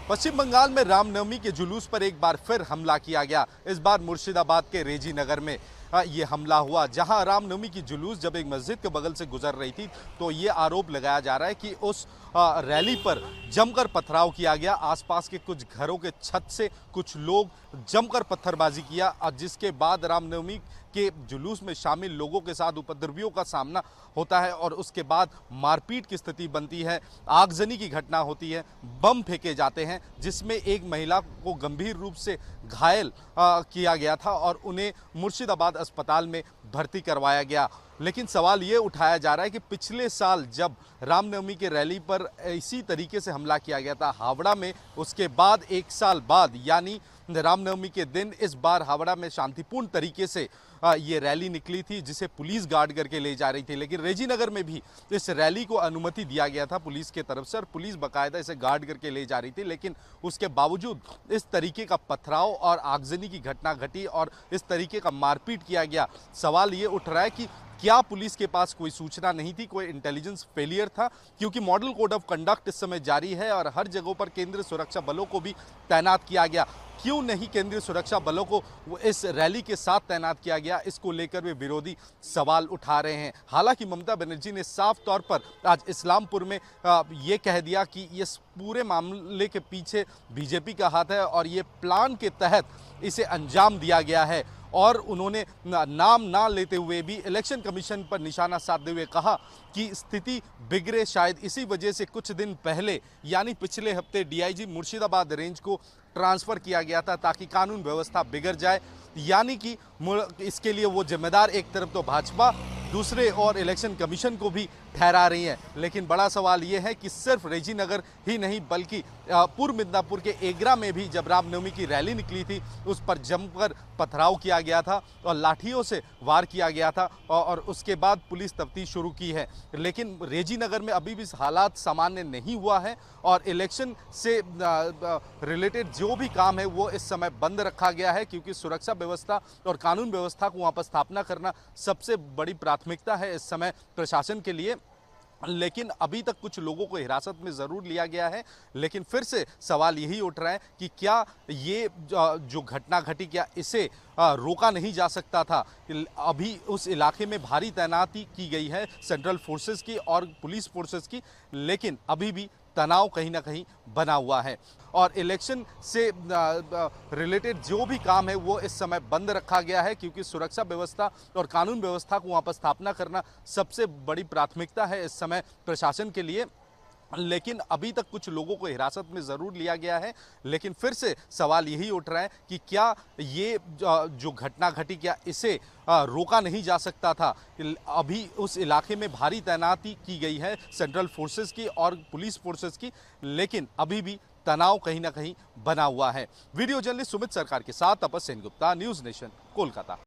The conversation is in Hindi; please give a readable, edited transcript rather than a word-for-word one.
पश्चिम बंगाल में रामनवमी के जुलूस पर एक बार फिर हमला किया गया। इस बार मुर्शिदाबाद के रेजी नगर में ये हमला हुआ, जहां रामनवमी की जुलूस जब एक मस्जिद के बगल से गुजर रही थी तो ये आरोप लगाया जा रहा है कि उस रैली पर जमकर पथराव किया गया। आसपास के कुछ घरों के छत से कुछ लोग जमकर पत्थरबाजी किया, जिसके बाद रामनवमी के जुलूस में शामिल लोगों के साथ उपद्रवियों का सामना होता है और उसके बाद मारपीट की स्थिति बनती है, आगजनी की घटना होती है, बम फेंके जाते हैं, जिसमें एक महिला को गंभीर रूप से घायल किया गया था और उन्हें मुर्शिदाबाद अस्पताल में भर्ती करवाया गया। लेकिन सवाल ये उठाया जा रहा है कि पिछले साल जब रामनवमी के रैली पर इसी तरीके से हमला किया गया था हावड़ा में, उसके बाद एक साल बाद यानी रामनवमी के दिन इस बार हावड़ा में शांतिपूर्ण तरीके से ये रैली निकली थी, जिसे पुलिस गार्ड करके ले जा रही थी। लेकिन रेजी नगर में भी इस रैली को अनुमति दिया गया था पुलिस के तरफ से और पुलिस बाकायदा इसे गार्ड करके ले जा रही थी, लेकिन उसके बावजूद इस तरीके का पथराव और आगजनी की घटना घटी और इस तरीके का मारपीट किया गया। सवाल ये उठ रहा है कि क्या पुलिस के पास कोई सूचना नहीं थी, कोई इंटेलिजेंस फेलियर था? क्योंकि मॉडल कोड ऑफ कंडक्ट इस समय जारी है और हर जगहों पर केंद्रीय सुरक्षा बलों को भी तैनात किया गया। क्यों नहीं केंद्रीय सुरक्षा बलों को इस रैली के साथ तैनात किया गया, इसको लेकर वे विरोधी सवाल उठा रहे हैं। हालांकि ममता बनर्जी ने साफ तौर पर आज इस्लामपुर में ये कह दिया कि इस पूरे मामले के पीछे बीजेपी का हाथ है और ये प्लान के तहत इसे अंजाम दिया गया है। और उन्होंने नाम ना लेते हुए भी इलेक्शन कमीशन पर निशाना साधते हुए कहा कि स्थिति बिगड़े शायद इसी वजह से कुछ दिन पहले यानी पिछले हफ्ते डीआईजी मुर्शिदाबाद रेंज को ट्रांसफ़र किया गया था ताकि कानून व्यवस्था बिगड़ जाए। यानी कि इसके लिए वो जिम्मेदार एक तरफ तो भाजपा, दूसरे और इलेक्शन कमीशन को भी ठहरा रही है। लेकिन बड़ा सवाल ये है कि सिर्फ रेजी नगर ही नहीं बल्कि पूर्व मिदनापुर के एगरा में भी जब रामनवमी की रैली निकली थी उस पर जमकर पथराव किया गया था और लाठियों से वार किया गया था और उसके बाद पुलिस तफ्तीश शुरू की है। लेकिन रेजी नगर में अभी भी हालात सामान्य नहीं हुआ है और इलेक्शन से रिलेटेड जो भी काम है वो इस समय बंद रखा गया है, क्योंकि सुरक्षा व्यवस्था और कानून व्यवस्था को वहाँ पर स्थापना करना सबसे बड़ी प्राथमिकता है इस समय प्रशासन के लिए। लेकिन अभी तक कुछ लोगों को हिरासत में ज़रूर लिया गया है, लेकिन फिर से सवाल यही उठ रहा है कि क्या ये जो घटना घटी क्या इसे रोका नहीं जा सकता था? अभी उस इलाके में भारी तैनाती की गई है सेंट्रल फोर्सेस की और पुलिस फोर्सेस की, लेकिन अभी भी तनाव कहीं ना कहीं बना हुआ है और इलेक्शन से रिलेटेड जो भी काम है वो इस समय बंद रखा गया है, क्योंकि सुरक्षा व्यवस्था और कानून व्यवस्था को वहाँ पर स्थापना करना सबसे बड़ी प्राथमिकता है इस समय प्रशासन के लिए। लेकिन अभी तक कुछ लोगों को हिरासत में ज़रूर लिया गया है, लेकिन फिर से सवाल यही उठ रहा है कि क्या ये जो घटना घटी क्या इसे रोका नहीं जा सकता था? अभी उस इलाके में भारी तैनाती की गई है सेंट्रल फोर्सेस की और पुलिस फोर्सेस की, लेकिन अभी भी तनाव कहीं ना कहीं बना हुआ है। वीडियो जर्नलिस्ट सुमित सरकार के साथ तपस सेनगुप्ता, न्यूज़ नेशन, कोलकाता।